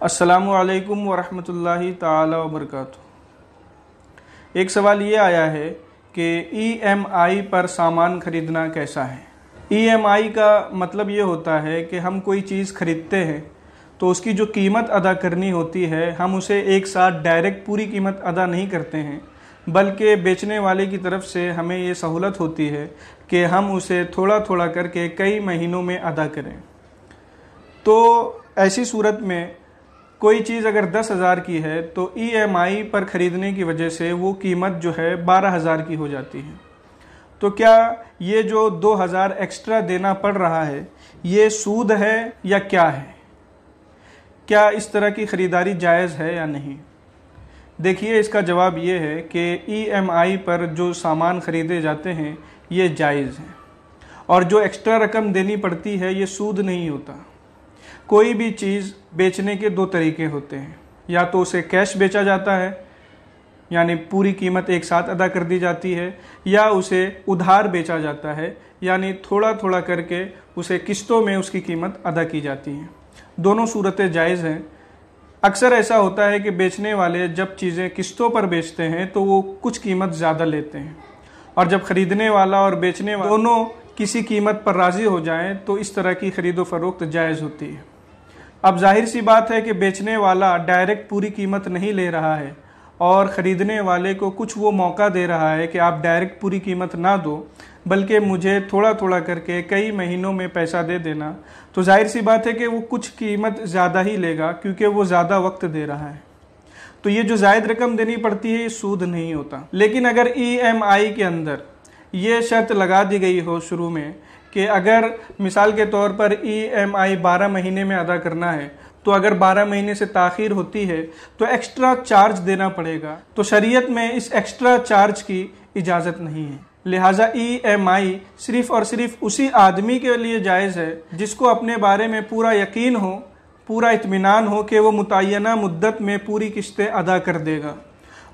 السلام علیکم ورحمۃ اللہ تعالی وبرکاتہ۔ ایک سوال یہ آیا ہے کہ ای ایم آئی پر سامان خریدنا کیسا ہے؟ ای ایم آئی کا مطلب یہ ہوتا ہے کہ ہم کوئی چیز خریدتے ہیں تو اس کی جو قیمت ادا کرنی ہوتی ہے ہم اسے ایک ساتھ ڈائریکٹ پوری قیمت ادا نہیں کرتے ہیں، بلکہ بیچنے والے کی طرف سے ہمیں یہ سہولت ہوتی ہے کہ ہم اسے تھوڑا تھوڑا کر کے کئی مہینوں میں ادا کریں۔ تو ایسی صورت میں کوئی چیز اگر 10,000 کی ہے تو ای ایم آئی پر خریدنے کی وجہ سے وہ قیمت جو ہے 12,000 کی ہو جاتی ہے۔ تو کیا یہ جو 2,000 ایکسٹرا دینا پڑ رہا ہے یہ سود ہے یا کیا ہے؟ کیا اس طرح کی خریداری جائز ہے یا نہیں؟ دیکھیے، اس کا جواب یہ ہے کہ ای ایم آئی پر جو سامان خریدے جاتے ہیں یہ جائز ہیں، اور جو ایکسٹرا رقم دینی پڑتی ہے یہ سود نہیں ہوتا۔ کوئی بھی چیز بیچنے کے دو طریقے ہوتے ہیں، یا تو اسے کیش بیچا جاتا ہے یعنی پوری قیمت ایک ساتھ ادا کر دی جاتی ہے، یا اسے ادھار بیچا جاتا ہے یعنی تھوڑا تھوڑا کر کے اسے قسطوں میں اس کی قیمت ادا کی جاتی ہے۔ دونوں صورتیں جائز ہیں۔ اکثر ایسا ہوتا ہے کہ بیچنے والے جب چیزیں قسطوں پر بیچتے ہیں تو وہ کچھ قیمت زیادہ لیتے ہیں، اور جب خریدنے والا اور بیچنے والا دونوں کسی قیمت پر راضی ہو جائیں تو اس طرح کی خرید و فروخت جائز ہوتی ہے۔ اب ظاہر سی بات ہے کہ بیچنے والا ڈائریکٹ پوری قیمت نہیں لے رہا ہے اور خریدنے والے کو کچھ وہ موقع دے رہا ہے کہ آپ ڈائریکٹ پوری قیمت نہ دو بلکہ مجھے تھوڑا تھوڑا کر کے کئی مہینوں میں پیسہ دے دینا، تو ظاہر سی بات ہے کہ وہ کچھ قیمت زیادہ ہی لے گا کیونکہ وہ زیادہ وقت دے رہا ہے۔ تو یہ جو زائد رقم دینی پڑتی ہے یہ سود نہیں ہوتا۔ لیکن اگر ای ایم آئی کے اندر یہ شرط لگا دی گئی ہو شروع میں کہ اگر مثال کے طور پر ای ایم آئی 12 مہینے میں ادا کرنا ہے تو اگر 12 مہینے سے تاخیر ہوتی ہے تو ایکسٹرا چارج دینا پڑے گا، تو شریعت میں اس ایکسٹرا چارج کی اجازت نہیں ہے۔ لہٰذا ای ایم آئی صرف اور صرف اسی آدمی کے لیے جائز ہے جس کو اپنے بارے میں پورا یقین ہو، پورا اطمینان ہو کہ وہ متعینہ مدت میں پوری قسطیں ادا کر دے گا،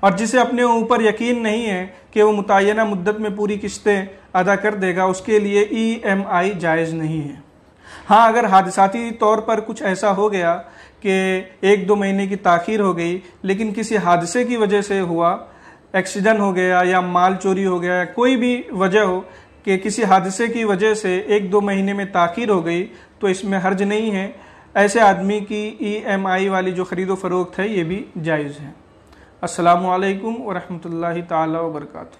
اور جسے اپنے اوپر یقین نہیں ہے کہ وہ متعینہ مدت میں پوری قسطیں ادا کر دے گا اس کے لیے ای ایم آئی جائز نہیں ہے۔ ہاں، اگر حادثاتی طور پر کچھ ایسا ہو گیا کہ 1-2 مہینے کی تاخیر ہو گئی لیکن کسی حادثے کی وجہ سے ہوا، ایکسیڈنٹ ہو گیا یا مال چوری ہو گیا، کوئی بھی وجہ ہو کہ کسی حادثے کی وجہ سے 1-2 مہینے میں تاخیر ہو گئی تو اس میں حرج نہیں ہے۔ ایسے آدمی کی ای ایم آئی والی جو خرید و فروخت ہے یہ بھی جائز ہے۔ السلام علیکم ورحمۃ اللہ تعالی وبرکاتہ۔